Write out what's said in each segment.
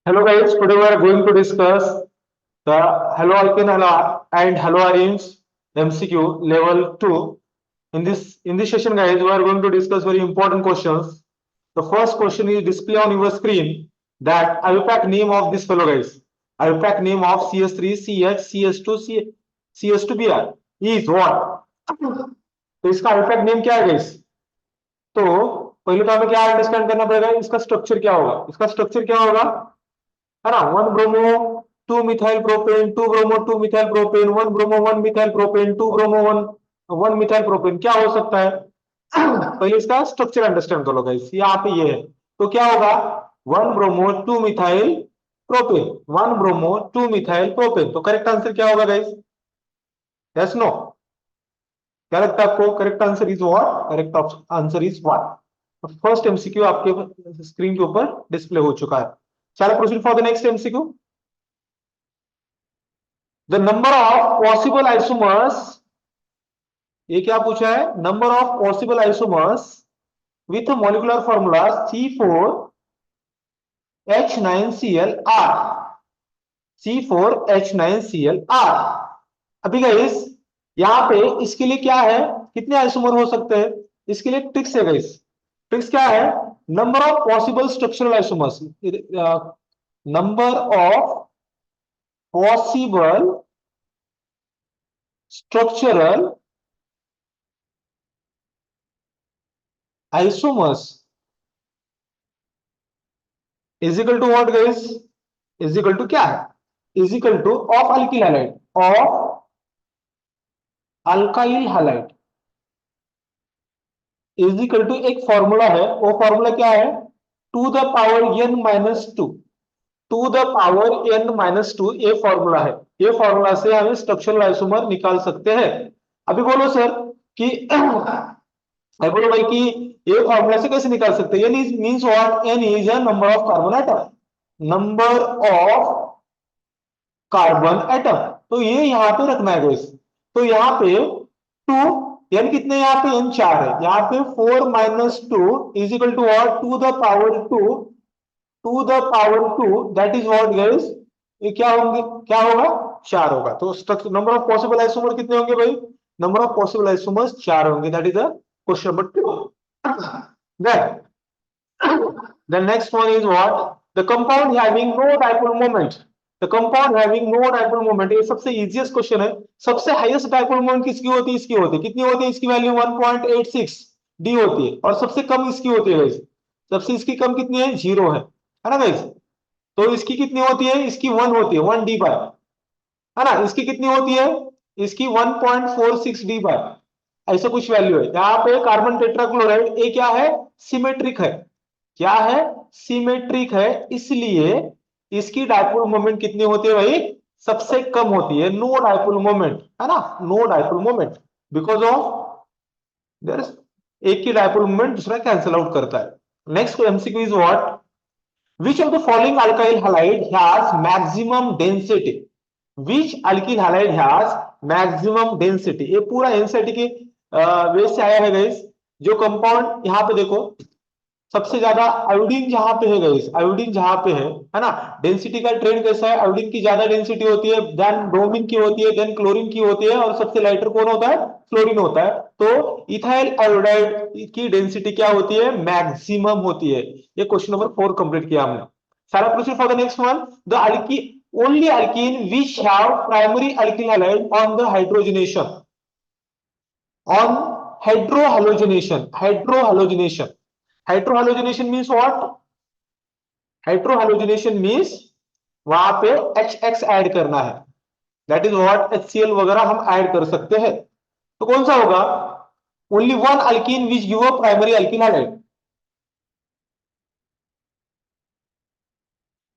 Hello guys, today we are going to discuss the haloalkane and haloarenes MCQ level 2. In this session guys, we are going to discuss very important questions. The first question is display on your screen that IUPAC name of this fellow guys. IUPAC name of CS3, CH, CS2, CS2BR is what? तो इसका IUPAC name क्या है guys? तो पहले तो हमें क्या understand करना पड़ेगा, इसका स्ट्रक्चर क्या होगा? इसका स्ट्रक्चर क्या होगा, है ना? One bromo two methyl propane, to bromo two methyl propane, one bromo one methyl propane, to bromo one one methyl propane, क्या हो सकता है? पहले इसका स्ट्रक्चर अंडरस्टैंड कर लो गाइस। यहाँ पे ये है तो क्या होगा, one bromo two methyl propane, one bromo two methyl propane. तो करेक्ट आंसर क्या होगा गाइस? Yes no? क्या लगता है आपको? Correct answer is what? Correct answer is what? First MCQ आपके स्क्रीन के ऊपर डिस्प्ले हो चुका है। चलो proceed for the next MCQ. The number of possible isomers, ये क्या पूछा है? Number of possible isomers with molecular formula C4H9Cl C4H9Cl। अभी गाइस यहाँ पे इसके लिए क्या है, कितने आइसोमर हो सकते हैं? इसके लिए ट्रिक्स है गाइस। ट्रिक्स क्या है? Number of possible structural isomers, number of possible structural isomers is equal to what guys? Is equal to क्या है? Is equal to of alkyl halide, of alkyl halide is equal to एक formula है, वो formula क्या है? Two the power n minus two, two the power n minus two, ये formula है। ये फॉर्मूला से हम स्ट्रक्चरल आइसोमर निकाल सकते हैं। अभी बोलो सर कि I बोलो भाई कि ये फॉर्मूला से कैसे निकाल सकते हैं? n means what? n is a number of carbon atom, number of carbon atom. तो ये यहाँ पे रखना है गाइस। तो यहाँ पे टू, n कितने? यहाँ पे n 4 है। यहाँ पे 4 minus two is equal to what? Two the power two, two the power two, that is what guys? ये क्या होंगे, क्या होगा? 4 होगा। तो नंबर ऑफ पॉसिबल आइसोमर कितने होंगे भाई? नंबर ऑफ पॉसिबल आइसोमर्स 4 होंगे। That is the question number 2। then the next one is what? The compound having no dipole moment, the compound having no dipole moment, ये सबसे easiest question है। सबसे highest dipole moment किसकी होती है? इसकी होती है। कितनी होती है? इसकी वैल्यू 1.86 डी होती है। और सबसे कम इसकी होती है गाइस। सबसे इसकी कम कितनी है? 0 है ना गाइस? तो इसकी कितनी होती है? इसकी 1 होती है, 1 डी बाय, है ना? इसकी कितनी होती है? इसकी 1.46 डी बाय, ऐसा कुछ वैल्यू है। यहाँ पे कार्बन टेट्राक्लोराइड ये क्या है? सिमेट्रिक है। क्या है? सिमेट्रिक है, इसलिए इसकी डाइपोल मोमेंट कितनी होती है भाई? सबसे कम होती है, नो डाइपोल मोमेंट, है ना? No dipole moment, because of their एक की डाइपोल मोमेंट दूसरा कैंसिल आउट करता है। Next MCQ is what? Which of the following alkyl halide has maximum density? Which alkyl halide has maximum density? ये पूरा NCERT के वे से आया है गाइस। जो कंपाउंड यहाँ पे देखो, सबसे ज्यादा आयोडीन जहां पे है गाइस, आयोडीन जहां पे है ना? डेंसिटी का ट्रेंड कैसा है? आयोडीन की ज्यादा डेंसिटी होती है, देन ब्रोमीन की होती है, देन क्लोरीन की होती है, और सबसे लाइटर कौन होता है? फ्लोरीन होता है। तो इथाइल आयोडाइड की डेंसिटी क्या होती है? मैक्सिमम होती है। ये क्वेश्चन नंबर 4 कंप्लीट किया हमने। सारा proceed for the next one. The अल्की only alkene which have primary alkyl halide on the hydrogenation, on hydrohalogenation. Hydrohalogenation means what? Hydrohalogenation means वहां पे HX ऐड करना है, दैट इज व्हाट? HCl वगैरह हम ऐड कर सकते हैं। तो कौन सा होगा? Only one alkyne which give a primary alkyne hydride.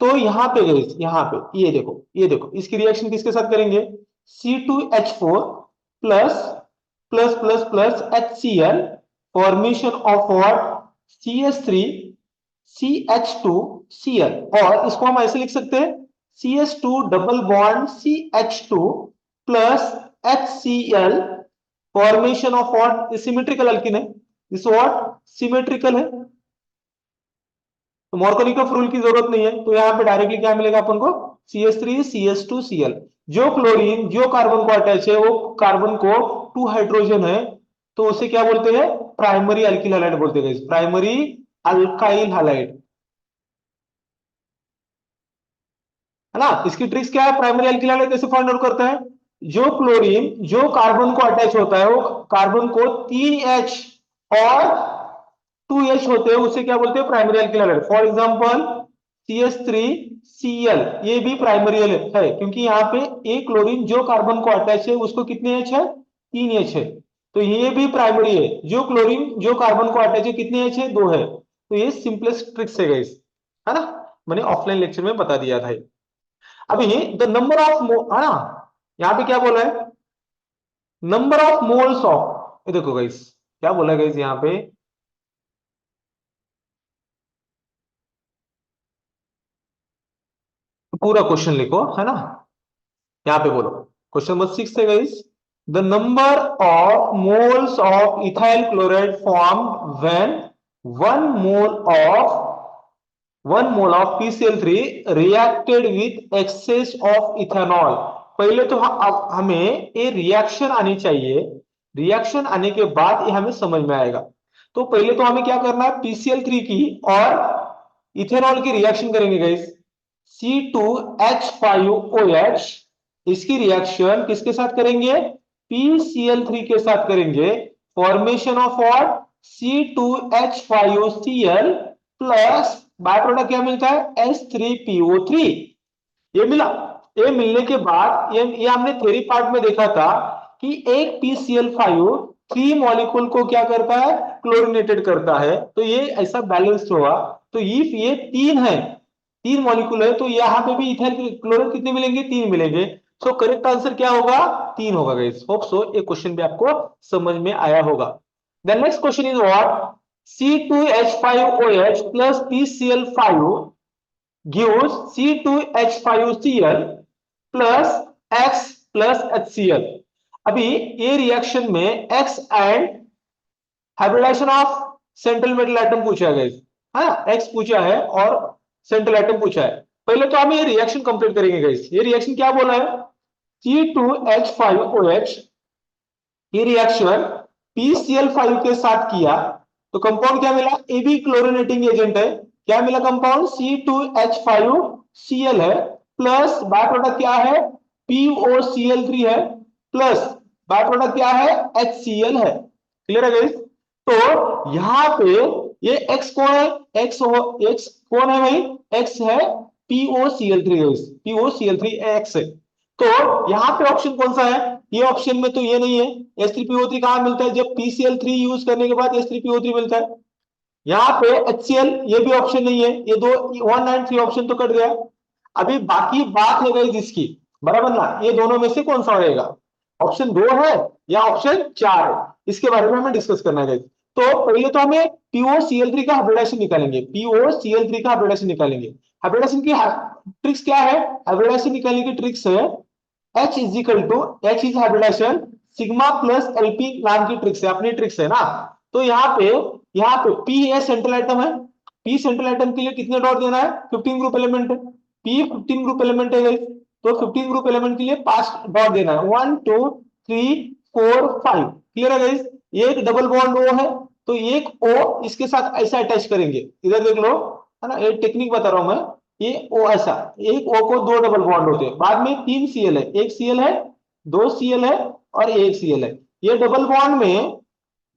तो यहां पे गए, यहां पे ये देखो, ये देखो इसकी रिएक्शन किसके साथ करेंगे? C2H4 plus plus plus plus HCl, formation of what? CH3 CH2Cl, और इसको हम ऐसे लिख सकते हैं CH2 double bond CH2 plus HCl, formation of what? Symmetrical alkene है। This what? सिमेट्रिकल है। तो मोरकोनिकॉफ रूल की जरूरत नहीं है, तो यहाँ पे डायरेक्टली क्या मिलेगा अपन को, CH3 CH2 Cl। जो क्लोरीन जो कार्बन को अटैच है वो कार्बन को 2 हाइड्रोजन है, तो उसे क्या बोलते हैं, प्राइमरी अल्किल हैलाइड बोलते हैं, प्राइमरी अल्काइल हैलाइड, है ना। इसकी ट्रिक्स क्या है, प्राइमरी अल्किल हैलाइड कैसे फाइंड आउट करता है, जो क्लोरीन जो कार्बन को अटैच होता है वो कार्बन को 3H और 2H होते हैं, उसे क्या बोलते हैं, primary alkyl halide. For example CH3Cl, ये भी प्राइमरी है, क्योंकि यहाँ पे एक क्लोरीन जो कार्बन को अटैच है उसको कितने H है, 3H है, तो ये भी प्राइमरी है। जो क्लोरीन जो कार्बन को अटैच है कितने H है, 2 है। तो ये सिंपलेस्ट ट्रिक्स है गाइस, है ना, मैंने ऑफलाइन लेक्चर में बता दिया था। अभी द नंबर ऑफ, है ना, यहाँ पे क्या बोला है, नंबर ऑफ मोल्स ऑफ, ये देखो गाइस क्या बोला गाइस यहाँ पे, पूरा क्वेश्चन लिखो, है ना। यहाँ पे बोलो, क्वेश्चन नंबर 6 है guys, the number of moles of ethyl chloride form when one mole of 1 mole of PCl3 reacted with excess of ethanol। पहले तो हमें ये रिएक्शन आनी चाहिए, रिएक्शन आने के बाद ये हमें समझ में आएगा। तो पहले तो हमें क्या करना है, PCl3 की और इथेनॉल की रिएक्शन करेंगे गाइस। C2H5OH, इसकी रिएक्शन किसके साथ करेंगे, PCl3 के साथ करेंगे। Formation of what, C2H5OCl plus by product क्या मिलता है, H3PO3। ये मिला। ये मिलने के बाद ये हमने थ्योरी पार्ट में देखा था कि एक PCl5 3 मॉलिक्यूल को क्या करता है, क्लोरिनेटेड करता है, तो ये ऐसा बैलेंस्ड हुआ। तो ये 3 है, 3 मॉलिक्यूल है, तो यहाँ पे भी इथाइल क्लोराइड कितने मिलेंगे, 3 मिलेंगे। सो करेक्ट आंसर क्या होगा, 3 होगा गाइस। होप सो ये क्वेश्चन भी आपको समझ में आया होगा। The next question is what, C2H5OH plus PCl5 gives C2H5Cl plus X plus HCl। अभी ये रिएक्शन में X and hybridisation of central metal atom पूछा है गाइस, हाँ एक्स पूछा है और सेंट्रल एटम पूछा है। पहले तो हम ये रिएक्शन कंप्लीट करेंगे गाइस। ये रिएक्शन क्या बोला है, C2H5OH, ये रिएक्शन PCl5 के साथ किया, तो कंपाउंड क्या मिला, ए बी क्लोरिनेटिंग एजेंट है। क्या मिला कंपाउंड, C2H5Cl है, प्लस बाय प्रोडक्ट क्या है, POCl3 है, प्लस बाय प्रोडक्ट क्या है, HCl है। क्लियर है गाइस। तो यहाँ पे ये x कौन है, x कौन है भाई, x है POCl3, POCl3 x है। तो यहाँ पे ऑप्शन कौन सा है, ये ऑप्शन में तो ये नहीं है। H3PO3 कहां मिलता है, जब PCl3 यूज करने के बाद H3PO3 मिलता है। यहाँ पे HCl, ये भी ऑप्शन नहीं है, ये दो 1 and 3 ऑप्शन तो कट गया। अभी बाकी बात है गई जिसकी, बराबर ना, ये दोनों में से कौन सा रहेगा, ऑप्शन 2 है या ऑप्शन 4 है, इसके बारे में हमें डिस्कस करना है। तो पहले तो हमें POCl3 का हाइब्रिडाइजेशन निकालेंगे, POCl3 का हाइब्रिडाइजेशन निकालेंगे। हाइब्रिडाइजेशन की ट्रिक्स क्या है, हाइब्रिडाइजेशन निकालने की ट्रिक्स है H is equal to, H is hybridisation, sigma plus LP नाम की ट्रिक्स है, अपनी ट्रिक्स है ना। तो यहाँ पे P है सेंट्रल एटम है, P सेंट्रल एटम के लिए कितने डॉट देना है, 15 ग्रुप एलिमेंट है, P 15 ग्रुप एलिमेंट है guys। तो 15 ग्रुप एलिमेंट के लिए 5 डॉट देना है, 1 2 3 4 5। क्लियर है गाइस। एक डबल बॉन्ड O है, तो एक O इसके साथ ऐसा अटैच करेंगे, इधर देख लो, है ना, ये टेक्निक बता रहा हूं मैं। ये O ऐसा, एक O को 2 डबल बॉन्ड होते हैं, बाद में 3 Cl है, एक Cl है, 2 Cl है और एक Cl है। ये डबल बॉन्ड में,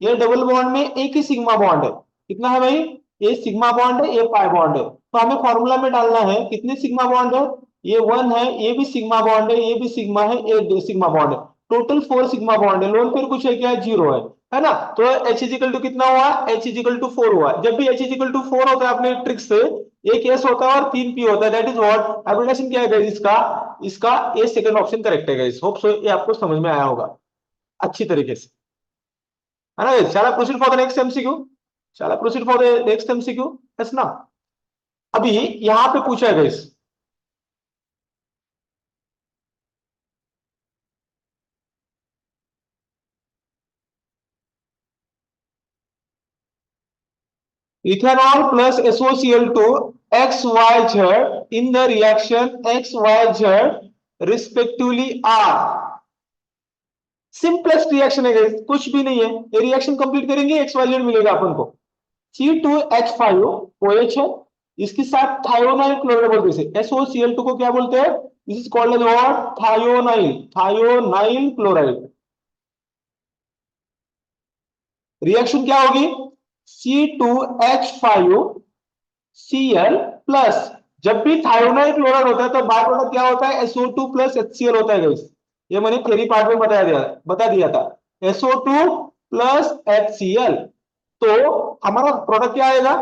ये डबल बॉन्ड में एक ही सिग्मा बॉन्ड है, कितना है भाई, ये सिग्मा बॉन्ड है, ये पाई बॉन्ड है। तो हमें फॉर्मूला में डालना है कितने सिग्मा बॉन्ड है, ये 1 है, ये भी सिग्मा बॉन्ड है, ये भी सिग्मा है, ये सिग्मा बॉन्ड है, टोटल 4 सिग्मा बॉन्ड है। लोन पेयर कुछ है क्या, 0 है ना। तो H इजिकल टू कितना हुआ, H इजिकल टू 4 हुआ। जब भी H इजिकल टू 4 होता है अपने ट्रिक से, एक S होता है और 3 P होता है, दैट इज व्हाट हाइब्रिडेशन। क्या है इसका, इसका ए सेकंड ऑप्शन करेक्ट है गाइस। होप सो ये आपको समझ में आया होगा अच्छी तरीके से, है ना। Shall I proceed for the next MCQ? Shall I proceed for the next MCQ? Yes ना। अभी यहां पे पूछा है guys, ethanol plus SOCl2 XYZ in the reaction XYZ respectively are simplest reaction है guys, कुछ भी नहीं है, ये रिएक्शन कंप्लीट करेंगे XYZ मिलेगा अपन को। C2H5OH है, इसके साथ थायोनाइल क्लोराइड बोलते हैं, SOCl2 को क्या बोलते हैं, this is called as what, thionyl chloride. Reaction क्या होगी, C2H5Cl प्लस, जब भी थायोनाइल क्लोराइड होता है तो बाय प्रोडक्ट क्या होता है, SO2 प्लस HCl होता है गाइस, ये मैंने थ्योरी पार्ट में बता दिया था, SO2 प्लस HCl। तो हमारा प्रोडक्ट क्या आएगा,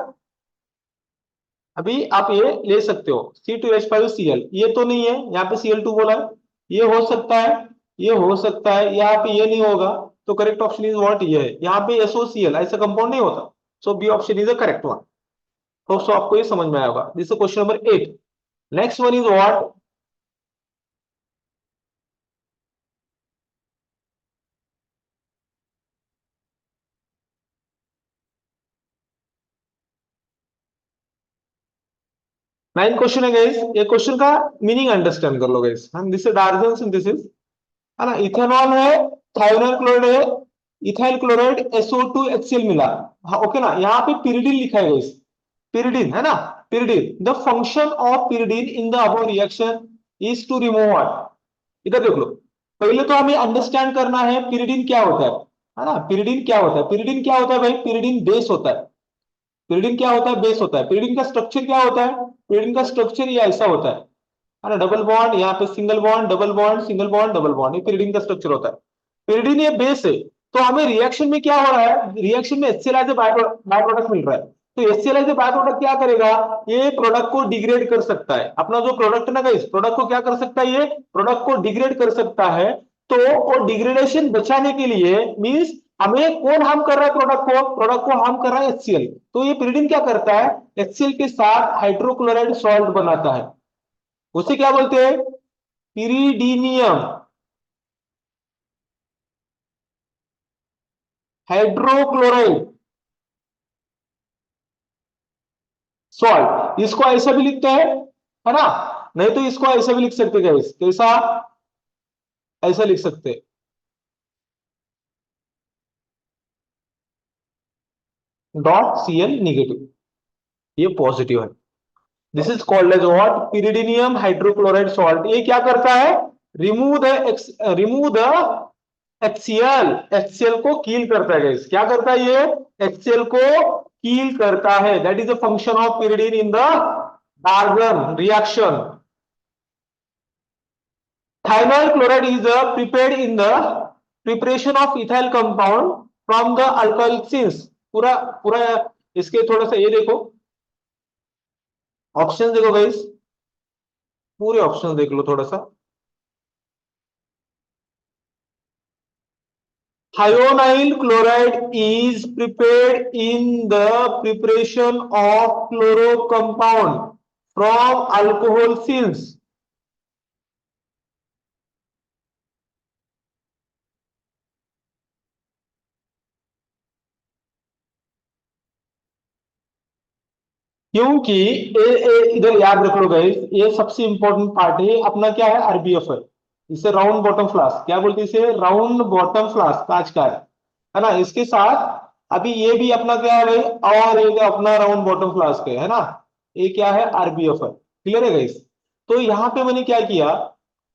अभी आप ये ले सकते हो C2H5Cl, ये तो नहीं है, यहाँ पे Cl2 बोला है, ये हो सकता है, ये हो सकता है, यहाँ पे ये नहीं होगा, तो करेक्ट ऑप्शन इज व्हाट, ये है, यहाँ पे SOCl ऐसा कंपाउंड नहीं होता, so B option is the correct one. तो आपको ये समझ में आएगा, this is question number 8। Next one is what, nine question है गाइस, ये क्वेश्चन का मीनिंग अंडरस्टैंड कर लो गाइस, हम दिस इज डार्जन सिंथेसिस, है ना, इथेनॉल है, थायोनाइल क्लोराइड है, इथाइल क्लोराइड, SO2 HCl मिला, हाँ ओके ना, यहाँ पे पिरिडीन लिखा है गाइस, pyridine है ना, pyridine, the function of pyridine in the above reaction is to remove what, इधर देख लो, पहले तो हमें अंडरस्टैंड करना है pyridine क्या होता है ना, pyridine क्या होता है, pyridine क्या होता है भाई, pyridine बेस होता है, pyridine क्या होता है, बेस होता है, pyridine का स्ट्रक्चर क्या होता है, pyridine का स्ट्रक्चर ये ऐसा होता है ना, डबल बॉन्ड, यहाँ पे single bond, double bond, single bond, double bond, ये pyridine का स्ट्रक्चर होता है, pyridine ये बेस है। तो हमें रिएक्शन में क्या हो रहा है, रिएक्शन में HCl as a byproduct मिल रहा है, तो HCl as a byproduct क्या करेगा, ये प्रोडक्ट को डिग्रेड कर सकता है, अपना जो प्रोडक्ट है ना इस प्रोडक्ट को क्या कर सकता है, ये प्रोडक्ट को डिग्रेड कर सकता है। तो वो डिग्रेडेशन बचाने के लिए मींस हमें कौन हार्म कर रहा है, प्रोडक्ट को हार्म कर रहा है HCl, तो ये pyridine क्या करता है, HCl के साथ हाइड्रोक्लोराइड सॉल्ट बनाता है, उसे क्या बोलते हैं, पिरिडीनियम हाइड्रोक्लोराइड सॉल्ट, इसको ऐसा भी लिखते हैं, है ना, नहीं तो इसको ऐसा भी लिख सकते हैं, कैसा, ऐसा लिख सकते हैं, .Cl नेगेटिव, ये पॉजिटिव है, this is called as what, pyridinium hydrochloride salt. ये क्या करता है, रिमूव द HCl को कील करता है गाइस, क्या करता है ये, HCl को कील करता है, that is the function of pyridine in the डार्गन reaction. Thionyl chloride is prepared in the preparation of ethyl compound from the alkyl since, पूरा पूरा इसके थोड़ा सा ये देखो, ऑप्शन देखो गाइस, पूरे ऑप्शन देख लो थोड़ा सा। Thionyl chloride is prepared in the preparation of chloro compound from alcohol since, क्योंकि इधर याद रख लो गाइस, ये सबसे इंपॉर्टेंट पार्ट है अपना, क्या है, RBF है, इसे राउंड बॉटम फ्लास्क क्या बोलते हैं, इसे राउंड बॉटम फ्लास्क कांच का है ना, इसके साथ अभी ये भी अपना क्या है भाई, और एक अपना राउंड बॉटम फ्लास्क है ना, ये क्या है, RBF है, क्लियर है गाइस। तो यहाँ पे मैंने क्या किया,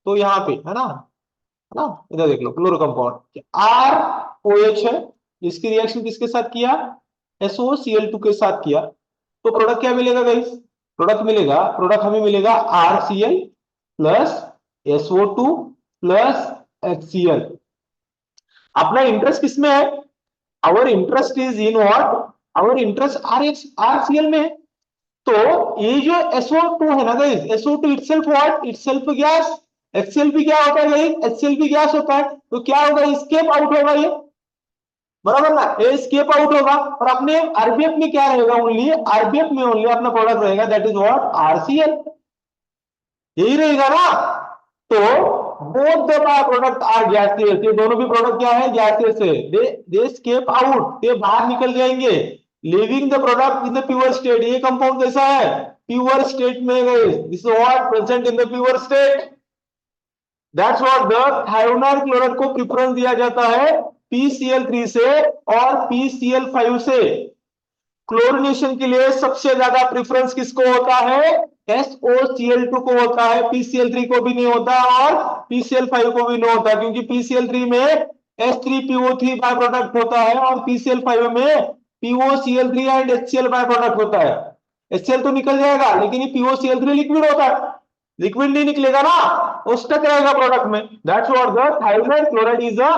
तो यहाँ पे है ना, इधर देख लो, क्लोरो कंपाउंड ROH है, इसकी रिएक्शन किसके साथ किया, SOCl2 के साथ किया, तो प्रोडक्ट क्या मिलेगा गाइस, प्रोडक्ट हमें मिलेगा RCl plus SO2 plus HCl। अपना इंटरेस्ट किसमें है, our interest is in what, our interest RCl में है। तो ये जो SO2 है ना guys, SO2 itself what, itself gas, HCl भी क्या होता है गाइस, HCl भी गैस होता है, तो क्या होगा, एस्केप आउट होगा ये, बराबर ना, ये एस्केप आउट होगा, और अपने RBF में क्या रहेगा, ओनली RBF में ओनली अपना प्रोडक्ट रहेगा, दैट इज व्हाट, RCl, यही रहेगा ना। तो both the by product are gaseous, ये दोनों भी प्रोडक्ट क्या है, गैसियस है, दे एस्केप आउट, ये बाहर निकल जाएंगे, living the product in the pure state, ये कंपाउंड कैसा है, प्योर स्टेट में गए, this is what present in the pure state, that's what the thionyl chloride को प्रेफरेंस दिया जाता है PCl3 से और PCl5 से। क्लोरीनेशन के लिए सबसे ज्यादा प्रेफरेंस किसको होता है, SOCl2 को होता है, PCl3 को भी नहीं होता और PCl5 को भी नहीं होता, क्योंकि PCl3 में H3PO3 बाय प्रोडक्ट होता है और PCl5 में POCl3 and HCl by product होता है। HCl तो निकल जाएगा लेकिन ये POCl3 लिक्विड होता है, लिक्विड नहीं निकलेगा ना, वो स्टक रहेगा प्रोडक्ट में। That's what the thionyl chloride is a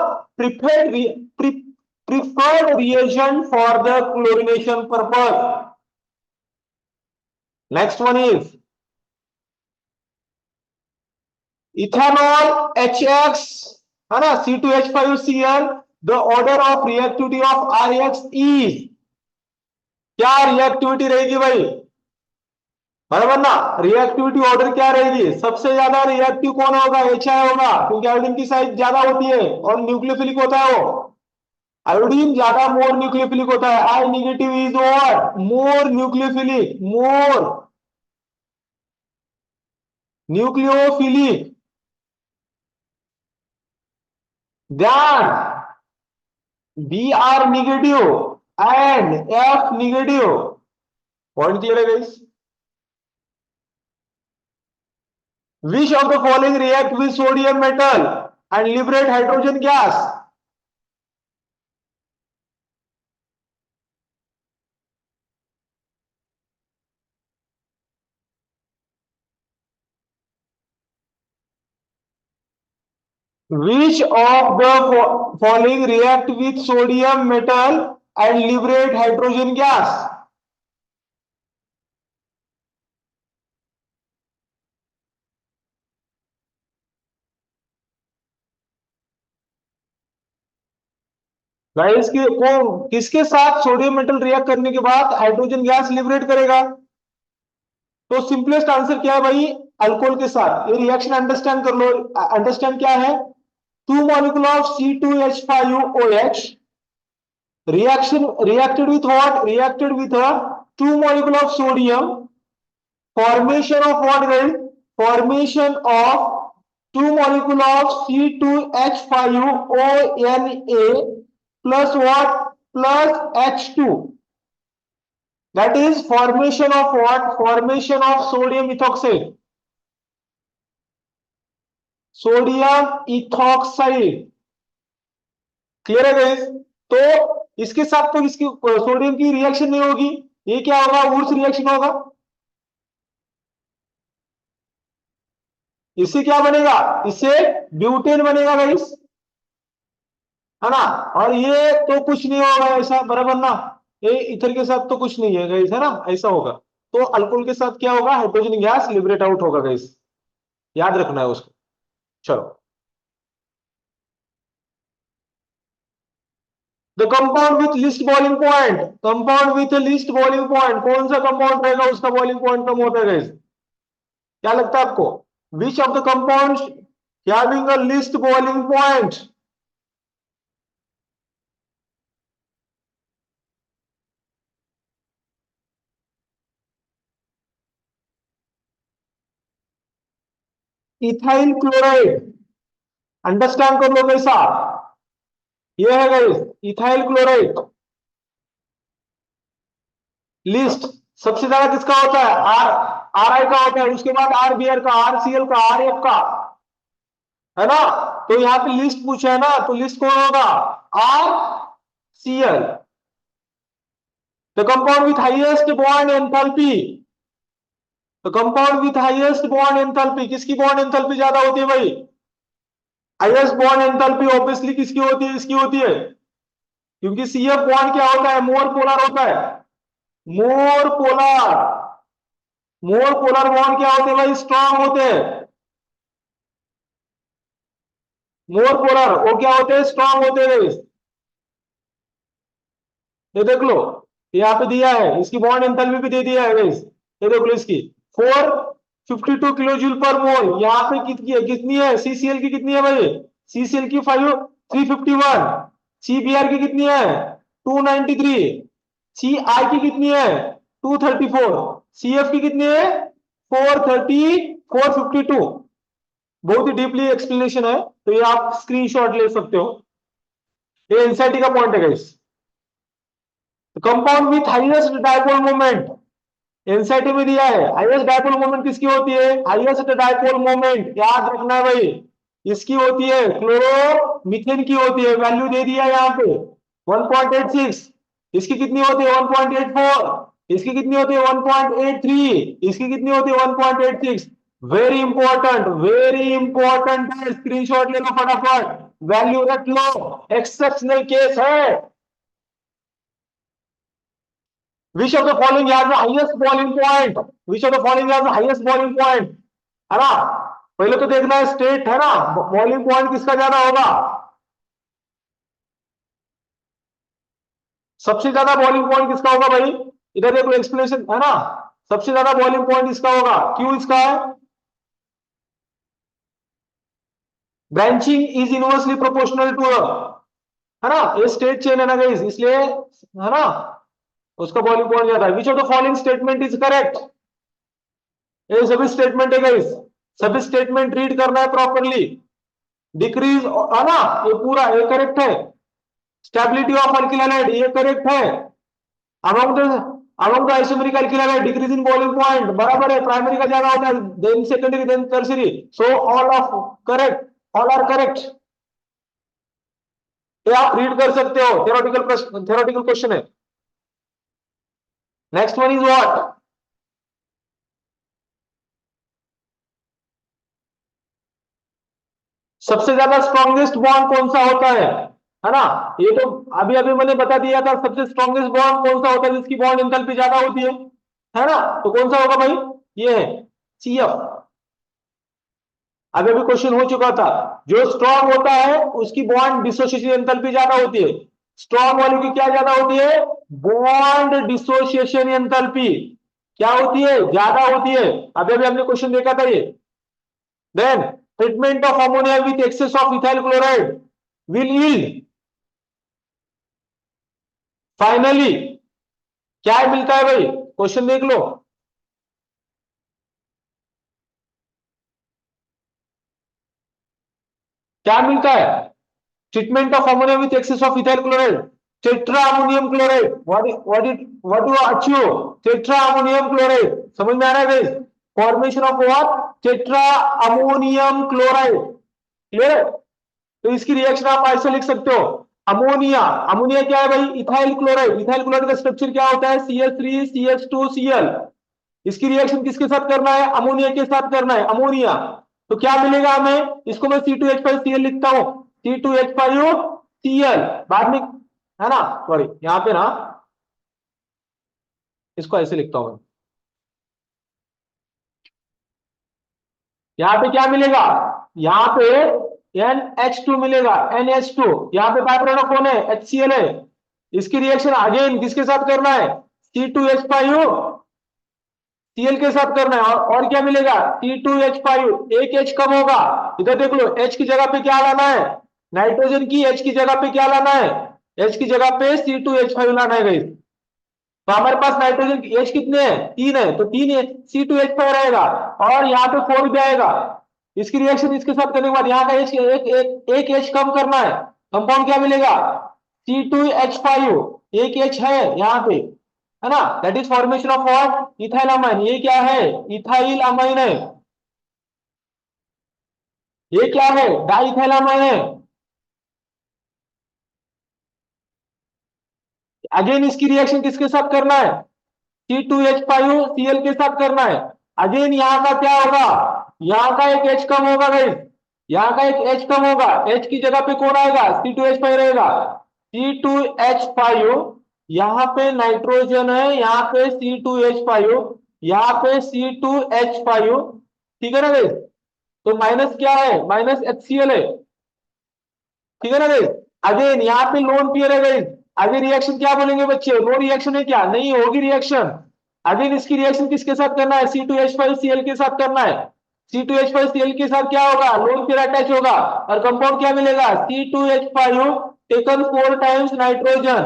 preferred reagent for the chlorination purpose. Next one is ethanol HX, है ना, C2H5Cl, the order of reactivity of RX is, क्या रिएक्टिविटी रहेगी भाई, बराबर ना, रिएक्टिविटी ऑर्डर क्या रहेगी, सबसे ज्यादा रिएक्टिव कौन होगा, HI होगा, क्योंकि आयोडीन की साइज ज्यादा होती है और न्यूक्लियोफिलिक होता है वो, आयोडीन ज्यादा मोर न्यूक्लियोफिलिक होता है, I negative is what, more nucleophilic, more nucleophilic than Br negative and F negative. Point clear है guys? Which of the following react with sodium metal and liberate hydrogen gas? Which of the following react with sodium metal and liberate hydrogen gas? Guys किसके साथ sodium metal react करने के बाद hydrogen gas liberate करेगा, तो simplest answer क्या है भाई, अल्कोहल के साथ। ये रिएक्शन अंडरस्टैंड कर लो, अंडरस्टैंड क्या है, 2 molecule of C2H5OH reacted with what, reacted with a 2 molecule of sodium, formation of what guys, formation of 2 molecule of C2H5ONA plus what, plus H2, that is formation of what, formation of sodium ethoxide, sodium ethoxide, clear है guys. तो इसके साथ तो इसकी sodium की reaction नहीं होगी, ये क्या होगा, वुड्स रिएक्शन होगा, इससे क्या बनेगा, इससे ब्यूटेन बनेगा गाइस, है ना, और ये तो कुछ नहीं होगा ऐसा, बराबर ना, ये इथर के साथ तो कुछ नहीं है गाइस, है ना, ऐसा होगा। तो अल्कोहल के साथ क्या होगा, हाइड्रोजन गैस लिबरेट आउट होगा गाइस, याद रखना है उसको। चलो, the compound with list boiling point, compound with list boiling point, कौन सा कंपाउंड रहेगा उसका बॉइलिंग पॉइंट कम होता है गाइस, क्या लगता है आपको, which of the compounds having a list boiling point, ethyl chloride, understand कर लो कैसा, ये है गाइस इथाइल क्लोराइड, लिस्ट सबसे ज्यादा किसका होता है, आर आई का होता है, उसके बाद RBr का, RCl का, RF का, है ना, तो यहाँ पे लिस्ट पूछा है ना, तो लिस्ट कौन होगा, RCl, the compound with highest bond enthalpy, तो compound with highest bond enthalpy, किसकी बॉन्ड एंथैल्पी ज्यादा होती है भाई, हाईएस्ट बॉन्ड एंथैल्पी ऑब्वियसली किसकी होती है, इसकी होती है, क्योंकि CF बॉन्ड क्या होता है, मोर पोलर होता है, more polar, more polar bond क्या होते हैं भाई, स्ट्रांग होते हैं, मोर पोलर वो क्या होते हैं, स्ट्रांग होते हैं। ये देख लो, यहाँ पे दिया है, इसकी बॉन्ड एंथैल्पी भी दे दिया है गाइस, ये देख लो इसकी 452 किलो जूल पर मोल, यहाँ पे कितनी है, CCl की कितनी है भाई, CCl की 351, CBr की कितनी है 293, सी आई की कितनी है 234, सी एफ की कितनी है 452। बहुत ही डीपली एक्सप्लेनेशन है, तो ये आप स्क्रीनशॉट ले सकते हो। ये एनसीईआरटी का पॉइंट है guys. Compound with highest dipole moment NCERT में दिया है। हाईएस्ट डायपोल मोमेंट किसकी होती है, हाईएस्ट डायपोल मोमेंट याद रखना है भाई, इसकी होती है क्लोरोमीथेन की होती है। वैल्यू दे दिया यहाँ पे 1.86, इसकी कितनी होती है 1.84, इसकी कितनी होती है 1.83, इसकी कितनी होती है 1.86। वेरी इंपॉर्टेंट है, स्क्रीनशॉट ले लो फटाफट, वैल्यू रख लो, एक्सेप्शनल केस है। Which of the following has the highest boiling point? Which of the following has the highest boiling point? है ना, पहले तो देखना है स्टेट है ना, बॉइलिंग पॉइंट किसका ज्यादा होगा। सबसे ज्यादा बॉइलिंग पॉइंट किसका होगा भाई, इधर देखो एक्सप्लेनेशन है ना, सबसे ज्यादा बॉइलिंग पॉइंट इसका होगा। क्यों इसका है, branching is inversely proportional to, है ना, ये स्टेट चेन है ना गाइस, इसलिए है ना उसका बॉइलिंग पॉइंट ज्यादा है। Which of the following statement is correct, ये सभी स्टेटमेंट है गाइस, सभी स्टेटमेंट रीड करना है प्रॉपरली। डिक्रीज है ना, ये पूरा ये करेक्ट है। स्टेबिलिटी ऑफ अल्किल हैलाइड ये करेक्ट है। Among the isomeric alkyl halide decrease in boiling point बराबर है, प्राइमरी का ज्यादा होता है, then secondary then tertiary, so all of correct, all are correct. ये आप रीड कर सकते हो, थ्योरेटिकल क्वेश्चन है। नेक्स्ट वन इज व्हाट, सबसे ज्यादा स्ट्रॉन्गेस्ट बॉन्ड कौन सा होता है ना, ये तो अभी अभी मैंने बता दिया था, सबसे स्ट्रॉन्गेस्ट बॉन्ड कौन सा होता है जिसकी बॉन्ड एंथैल्पी ज्यादा होती है ना, तो कौन सा होगा भाई, ये है सीएफ। अभी अभी क्वेश्चन हो चुका था, जो स्ट्रॉन्ग होता है उसकी बॉन्ड डिसोसिएशन एंथैल्पी ज्यादा होती है, स्ट्रॉन्ग वालों की क्या ज्यादा होती है, बॉन्ड डिसोसिएशन एंथैल्पी क्या होती है, ज्यादा होती है। अभी अभी हमने क्वेश्चन देखा था ये। Then treatment of ammonia with excess of ethyl chloride will yield finally क्या मिलता है भाई, क्वेश्चन देख लो, क्या मिलता है, treatment of ammonia with access of ethyl chloride, tetra ammonium chloride, what do achieve, tetra ammonium chloride, समझ में आ रहा है, formation of what, tetra ammonium chloride, clear है। तो इसकी रिएक्शन आप ऐसे लिख सकते हो, अमोनिया, अमोनिया क्या है भाई, इथाइल क्लोराइड, इथाइल क्लोराइड का स्ट्रक्चर क्या होता है CH3CH2Cl, इसकी रिएक्शन किसके साथ करना है, अमोनिया के साथ करना है, अमोनिया, तो क्या मिलेगा हमें, इसको मैं C2H5Cl लिखता हूं, C2H5Cl, बाद में है ना, सॉरी यहां पे ना इसको ऐसे लिखता हूं, यहां पे क्या मिलेगा, यहां पे NH2 मिलेगा, NH2, यहां पे बाय प्रोडक्ट कौन है, HCl है, इसकी रिएक्शन अगेन किसके साथ करना है, C2H5Cl के साथ करना है, और क्या मिलेगा C2H5, एक H कम होगा, इधर देख लो H की जगह पे क्या लाना है, नाइट्रोजन की H की जगह पे क्या लाना है, H की जगह पे C2H5 लाना है गाइस। तो हमारे पास नाइट्रोजन की H कितने हैं, 3 है, तो 3 C2H5 रहेगा, और यहाँ पे 4 भी आएगा, इसकी रिएक्शन इसके साथ करने के बाद यहाँ का H एक H कम करना है, कंपाउंड क्या मिलेगा C2H5, एक H है यहाँ पे, है ना, that is formation of what, ethyl amine, ये क्या है, इथाइल अमाइन है, ये क्या है, डाइथाइल अमाइन है। अगेन इसकी रिएक्शन किसके साथ करना है, C2H5Cl के साथ करना है, अगेन यहाँ का क्या होगा, यहाँ का एक H कम होगा गाइस, यहाँ का एक H कम होगा, H की जगह पे कौन आएगा, C2H5 रहेगा, C2H5, यहाँ पे नाइट्रोजन है, यहाँ पे C2H5, यहाँ पे C2H5, ठीक है ना गाइस, तो माइनस क्या है, माइनस HCl है, ठीक है ना गाइस। अगेन यहाँ पे लोन पेयर है गाइस, आगे रिएक्शन क्या बोलेंगे बच्चे, नो रिएक्शन है क्या, नहीं होगी रिएक्शन। अगेन इसकी रिएक्शन किसके साथ करना है, C2H5Cl के साथ करना है, C2H5Cl के साथ क्या होगा, लोन पेयर अटैच होगा, और कंपाउंड क्या मिलेगा, C2H5 टेकन 4 टाइम्स नाइट्रोजन,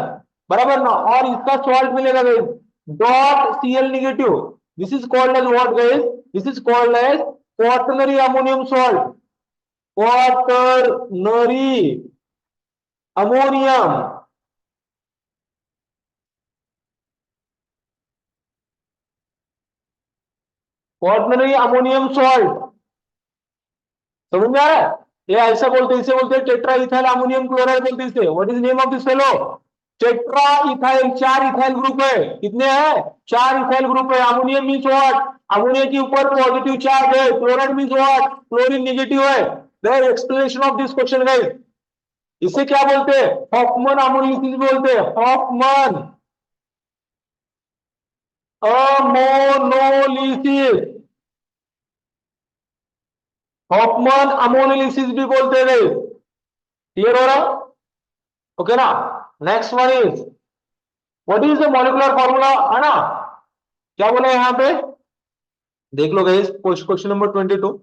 बराबर ना, और इसका सॉल्ट मिलेगा guys dot Cl negative. This is called as what guys, this is called as quaternary ammonium salt, quaternary ammonium. Quaternary ammonium salt, समझ में आ रहा है? ये ऐसा बोलते हैं, इसे बोलते हैं टेट्रा इथाइल अमोनियम क्लोराइड बोलते हैं इसे। What is name of this fellow? Tetra ethyl. चार इथाइल ग्रुप है, कितने हैं? चार इथाइल ग्रुप है। Ammonium means what? अमोनिया के ऊपर पॉजिटिव चार्ज है। Chloride means what? Chlorine negative है। The explanation of this question guys, इसे क्या बोलते हैं? हॉफमैन अमोनियोसिस बोलते हैं, हॉफमैन अमोनोलिसिस, हॉफमैन अमोनोलिसिस भी बोलते हैं। क्लियर हो रहा? ओके ना? Next one is what is the molecular formula, है ना? क्या बोला है यहां पे? देख लो guys, question number 22।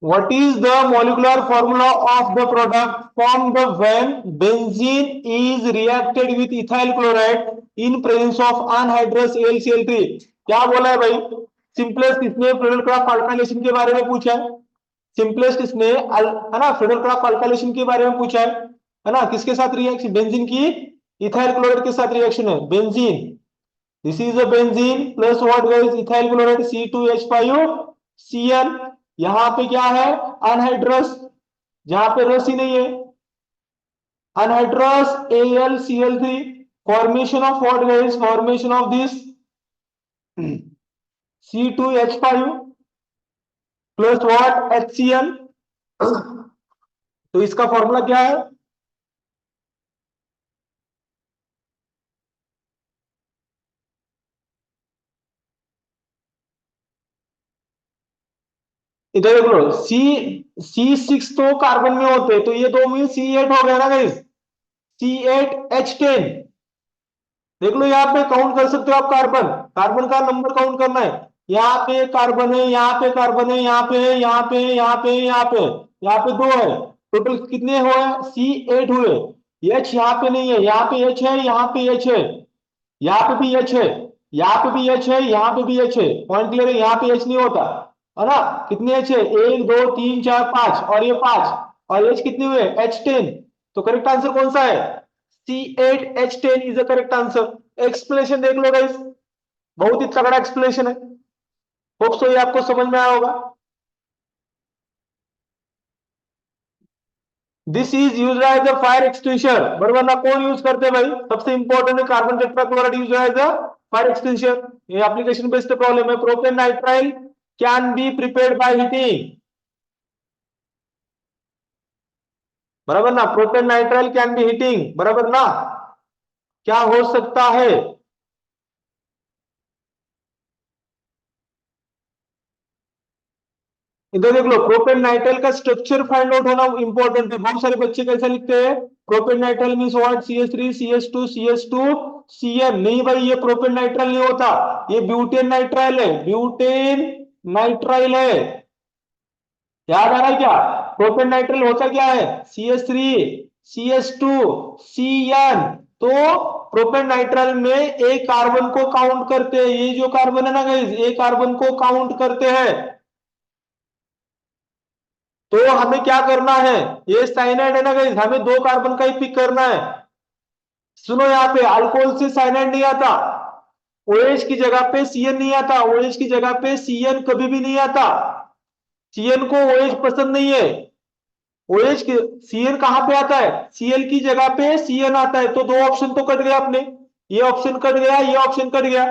What is the molecular formula of the product formed when benzene is reacted with ethyl chloride in presence of anhydrous AlCl3? क्या बोला है भाई? सिंपलेस्ट इसने फ्रेडल क्राफ्ट अल्काइलेशन के बारे में पूछा है। सिंपलेस्ट इसने है ना फ्रेडल क्राफ्ट अल्काइलेशन के बारे में पूछा है ना? किसके साथ रिएक्शन? बेंजीन की इथाइल क्लोराइड के साथ रिएक्शन है। Benzene, this is a benzene plus what guys? Ethyl chloride C2H5Cl। यहां पे क्या है? अनहाइड्रस, जहां पे रस ही नहीं है, anhydrous AlCl3। Formation of what guys? Formation of this C2H5 plus what? HCl। तो इसका फॉर्मूला क्या है? इधर देख लो, C6 तो कार्बन में होते हैं, तो ये दो में C8 हो गया ना गाइस? C8H10। देख लो यहाँ पे काउंट कर सकते हो आप कार्बन, कार्बन का नंबर काउंट करना है। यहाँ पे कार्बन है, यहाँ पे कार्बन है, यहाँ पे है, यहाँ पे है, यहाँ पे है, यहाँ पे यहाँ पे दो है। टोटल कितने हुए? C8 हुए। H यहाँ पे नहीं है, यहाँ पे H है, यहाँ पे H है, यहाँ पे भी H है, यहाँ पे भी H है, यहाँ पे भी H है। पॉइंट क्लियर है? यहाँ पे H नहीं होता, है ना? कितने H है? एक दो तीन चार पांच, और ये पांच, और H कितने हुए? H10। तो करेक्ट आंसर कौन सा है? C8H10 is the correct answer. Explanation देख लो गाइस, बहुत ही तगड़ा एक्सप्लेनेशन है। होप सो ये आपको समझ में आया होगा। This is use as a fire extinguisher, बराबर ना? कौन यूज करते हैं भाई? सबसे इंपॉर्टेंट है carbon tetrachloride use as a fire extinguisher. ये एप्लीकेशन बेस्ड प्रॉब्लम है। Propane nitrile can be prepared by heating, बराबर ना? Propane nitrile can be heating, बराबर ना? क्या हो सकता है? इधर देख लो, प्रोपेन नाइट्राइल का स्ट्रक्चर फाइंड आउट होना इंपॉर्टेंट है। बहुत सारे बच्चे कैसा लिखते हैं? Propane nitrile means what? CH3 CH2 CH2 CN। नहीं भाई, ये प्रोपेन नाइट्राइल नहीं होता, ये ब्यूटेन नाइट्राइल है, ब्यूटेन नाइट्राइल है। याद आ रहा है क्या? प्रोपेन नाइट्राइल होता क्या है? CH3 CH2 CN। तो प्रोपेन नाइट्राइल में एक कार्बन को काउंट करते हैं, ये जो कार्बन है ना गाइस, एक कार्बन को काउंट करते हैं। तो हमें क्या करना है? ये साइनाइड है ना गाइस, हमें दो कार्बन का ही पिक करना है। सुनो, यहाँ पे अल्कोहल से साइनाइड नहीं आता, OH की जगह पे CN नहीं आता, OH की जगह पे CN कभी भी नहीं आता। CN को OH पसंद नहीं है। OH की CN कहां पे आता है? Cl की जगह पे CN आता है। तो दो ऑप्शन तो कट गया अपने, ये ऑप्शन कट गया, ये ऑप्शन कट गया।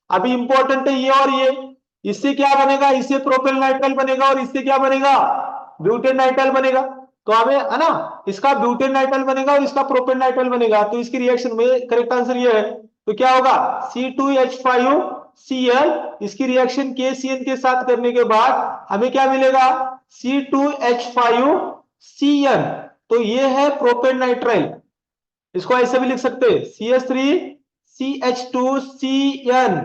अभी इंपॉर्टेंट है ये और ये। इससे क्या बनेगा? इससे प्रोपेन नाइट्राइल बनेगा, और इससे क्या बनेगा? ब्यूटेन नाइट्राइल बनेगा। तो हमें, है ना, इसका ब्यूटेन नाइट्राइल बनेगा और इसका प्रोपेन नाइट्राइल बनेगा। तो इसकी रिएक्शन में करेक्ट आंसर ये है। तो क्या होगा? C2H5Cl, इसकी रिएक्शन KCN के साथ करने के बाद हमें क्या मिलेगा? C2H5Cn। तो ये है प्रोपेन नाइट्राइल। इसको ऐसे भी लिख सकते हैं, CH3CH2Cn।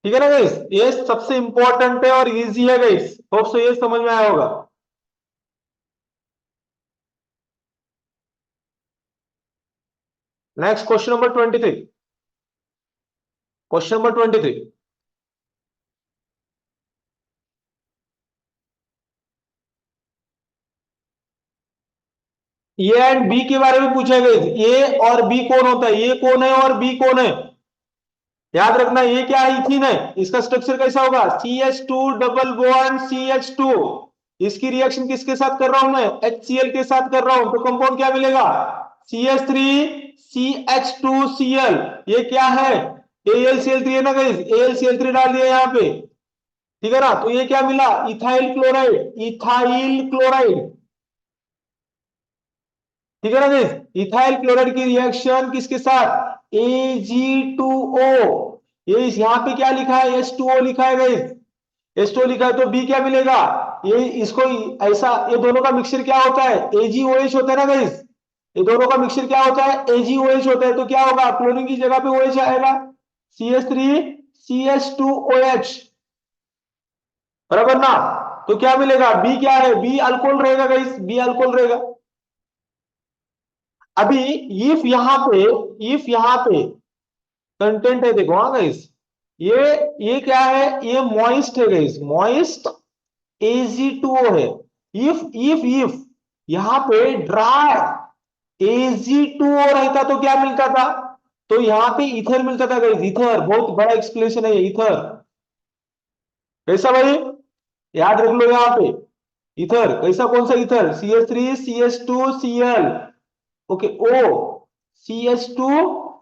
ठीक है ना गाइस? ये सबसे इंपॉर्टेंट है और इजी है गाइस। होप सो ये समझ में आया होगा। Next question number 23। Question number 23। A and B के बारे में पूछा गया। ए और बी कौन होता है, ए कौन है और बी कौन है। याद रखना ये क्या है, इथीन है। इसका स्ट्रक्चर कैसा होगा, CH2 डबल बॉन्ड CH2। इसकी रिएक्शन किसके साथ कर रहा हूं मैं, HCl के साथ कर रहा हूं, तो कंपाउंड क्या मिलेगा, CH3 CH2Cl। ये क्या है, AlCl3 है ना गाइस, AlCl3 डाल दिया यहाँ पे, ठीक है ना। तो ये क्या मिला, इथाइल क्लोराइड, इथाइल क्लोराइड, ठीक है ना गाइस। इथाइल क्लोराइड की रिएक्शन किसके साथ, Ag2O। ये यहाँ पे क्या लिखा है, H2O लिखा है गाइस, H2O लिखा है, तो बी क्या मिलेगा, ये इसको ऐसा, ये दोनों का मिक्सचर क्या होता है, AgOH होता है ना गाइस। ये दोनों का मिक्सचर क्या होता है, AgOH होता है, तो क्या होगा, क्लोरीन की जगह पे OH आएगा, CH3CH2OH, बराबर ना। तो क्या मिलेगा, बी क्या है, बी अल्कोहल रहेगा गाइस, बी अल्कोहल रहेगा। अभी इफ यहाँ पे कंटेंट है, देखो हाँ गाइस, ये क्या है, ये मॉइस्ट है गाइस, मॉइस्ट Ag2O है। इफ यहां पे ड्राई Ag2O रहता तो क्या मिलता था, तो यहां पे इथर मिलता था गाइस, इथर, बहुत बड़ा एक्सप्लेनेशन है ये इथर। कैसा भाई, याद रख लो यहाँ पे, इथर कैसा, कौन सा ether, CH3 CH2Cl, okay, O CH2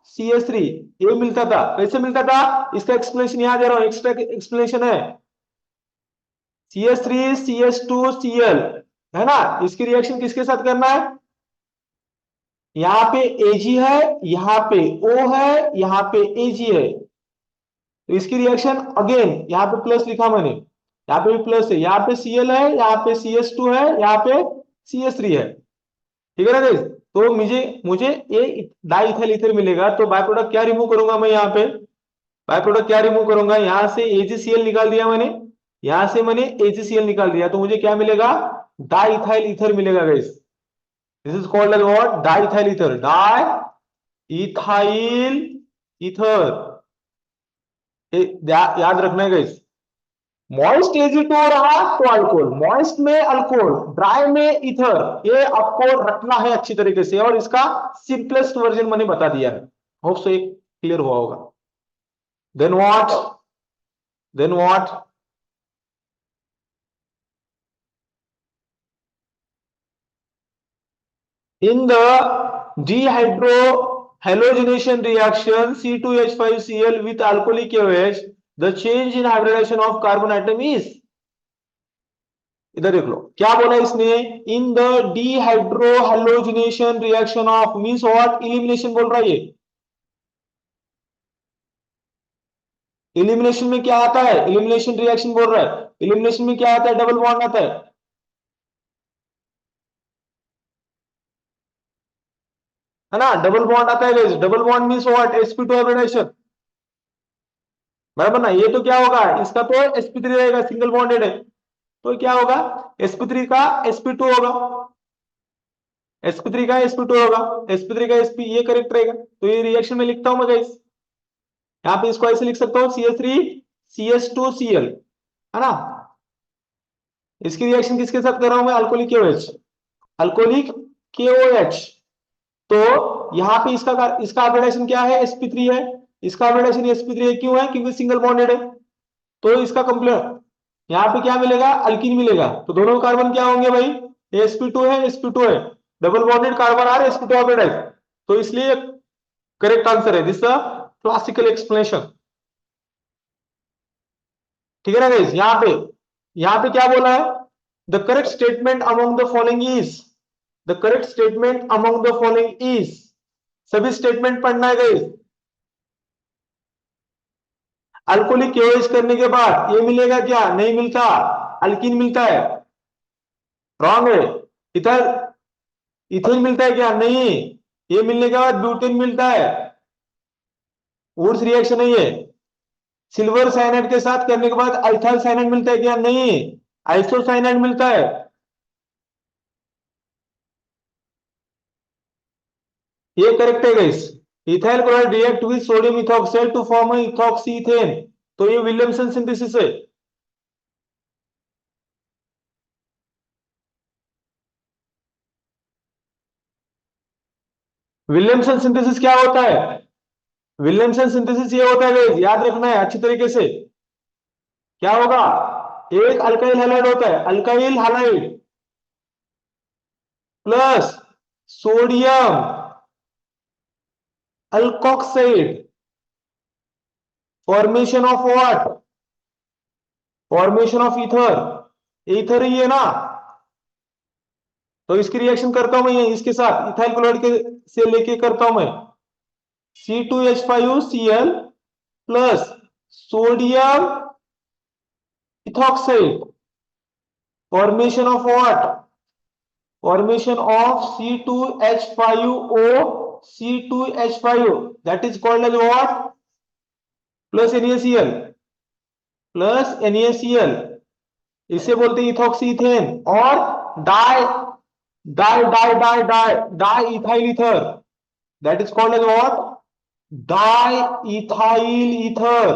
CH3, ये मिलता था, कैसे मिलता था, इसका एक्सप्लेनेशन यहां दे रहा हूं, एक्स्ट्रा एक्सप्लेनेशन है, CH3 CH2Cl, है ना। इसकी रिएक्शन किसके साथ करना है, यहाँ पे Ag है, यहाँ पे O है, यहाँ पे Ag है, तो इसकी रिएक्शन अगेन यहाँ पे प्लस लिखा मैंने, यहाँ पे भी प्लस है, यहाँ पे Cl है, यहाँ पे CH2 है, यहाँ पे CH3 है, ठीक है ना गाइस। तो मुझे मुझे ये डाइथाइल ईथर मिलेगा, तो बाय प्रोडक्ट क्या रिमूव करूंगा मैं, यहाँ पे बाय प्रोडक्ट क्या रिमूव करूंगा, यहां से AgCl निकाल दिया मैंने, यहां से मैंने AgCl निकाल दिया, तो मुझे क्या मिलेगा, डाइथाइल ईथर मिलेगा guys. This is called as what, diethyl ether, di ethyl ether. याद रखना है गाइस, मॉइस्ट Ag2 रहा तो अल्कोहल, मॉइस्ट में अल्कोहल, ड्राई में ईथर, ये आपको रखना है अच्छी तरीके से, और इसका सिंपलेस्ट वर्जन मैंने बता दिया है। होप सो ये क्लियर हुआ होगा। Then what, then what, in the dehydrohalogenation reaction C2H5Cl with alcoholic OH, the change in hybridization of carbon atom is, इधर देख लो क्या बोला इसने, in the dehydrohalogenation reaction of, means what, elimination बोल रहा है ये। इलिमिनेशन में क्या आता है, इलिमिनेशन रिएक्शन बोल रहा है, इलिमिनेशन में क्या आता है, डबल बॉन्ड आता है ना, डबल बॉन्ड आता है, double bond means what, sp2 hybridisation, बराबर ना। ये तो क्या होगा, इसका तो sp3 रहेगा, सिंगल बॉन्डेड है, तो क्या होगा, sp3 का sp2 होगा, sp3 का sp2 होगा, sp3 का sp, ये करेक्ट रहेगा। तो ये रिएक्शन में लिखता हूं मैं गाइस, यहाँ पे इसको ऐसे लिख सकता हूँ, CH3 CH2Cl, है ना। इसकी रिएक्शन किसके साथ कर रहा हूं मैं, अल्कोहलिक KOH, अल्कोहलिक KOH। तो यहाँ पे इसका हाइब्रिडाइजेशन क्या है, sp3 है, इसका हाइब्रिडाइजेशन sp3 है, क्यों है, क्योंकि सिंगल बॉन्डेड है। तो इसका कंप्लीट यहाँ पे क्या मिलेगा, अल्कीन मिलेगा, तो दोनों कार्बन क्या होंगे भाई, sp2 है, sp2 है, डबल बॉन्डेड कार्बन आ रहे, sp2 हाइब्रिडाइज, तो इसलिए करेक्ट आंसर है, दिस क्लासिकल एक्सप्लेनेशन, ठीक है ना गाइस। यहाँ पे क्या बोला है, the correct statement among the following is, the correct statement among the following is, सभी स्टेटमेंट पढ़ना है गाइस। अल्कोहलिक KOH करने के बाद ये मिलेगा क्या, नहीं मिलता, अल्कीन मिलता है, रॉन्ग है। इधर इथेन मिलता है क्या, नहीं, ये मिलने के बाद ब्यूटेन मिलता है, वुड्स रिएक्शन है ये। सिल्वर साइनाइड के साथ करने के बाद अल्थाइल साइनाइड मिलता है क्या, नहीं, आइसोसाइनाइड मिलता है। ये करेक्ट है guys. Ethyl chloride react with sodium ethoxide to form ethoxyethane. तो ये विलियमसन सिंथेसिस है। विलियमसन सिंथेसिस क्या होता है? विलियमसन सिंथेसिस ये होता है गाइस, याद रखना है अच्छी तरीके से। क्या होगा? एक अल्काइल हैलाइड होता है, alkyl halide plus sodium alkoxide, formation of what? Formation of ether. Ether ही है ना। तो इसकी रिएक्शन करता हूं मैं इसके साथ, इथाइल क्लोराइड के से लेके करता हूं मैं। C2H5Cl plus sodium ethoxide, formation of what? Formation of C2H5O, C2H5O, that is called as what? Plus NaCl, plus NaCl, इसे बोलते हैं इथॉक्सीथेन। और di di di di di di ethyl ether, that is called as what? Di ethyl ether.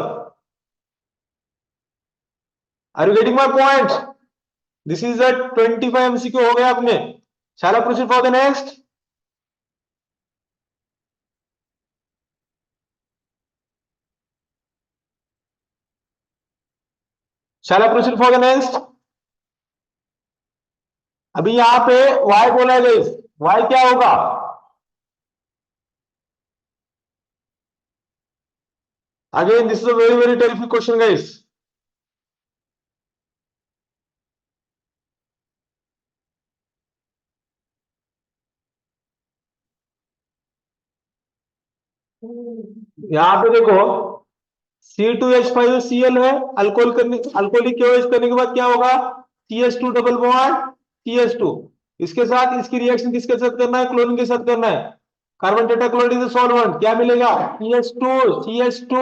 Are you getting my point? This is a 25 MCQ हो गया आपने। Shall I proceed for the next? Shall I proceed for the next? अभी यहां पे y बोला है guys, y क्या होगा? Again this is a very very terrific question guys. यहां पे देखो, C2H5Cl है, अल्कोहल करने, अल्कोहलिक KOH करने के बाद क्या होगा? CH2 double bond CH2। इसके साथ इसकी रिएक्शन किसके साथ करना है? क्लोरीन के साथ करना है। कार्बन टेट्राक्लोराइड इज सॉल्वेंट, क्या मिलेगा? CH2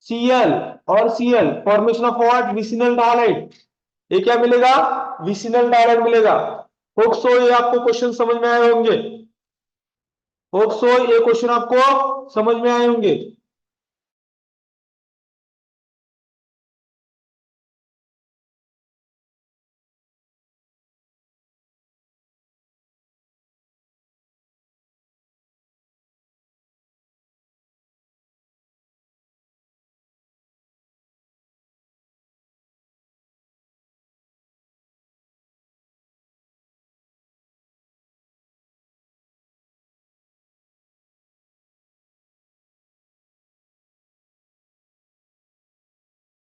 Cl और Cl, formation of what? Vicinal dioxide. ये क्या मिलेगा? विसिनल डाइऑक्साइड मिलेगा। होप सो ये आपको क्वेश्चन समझ में आए होंगे। होप सो ये क्वेश्चन आपको समझ में आए होंगे।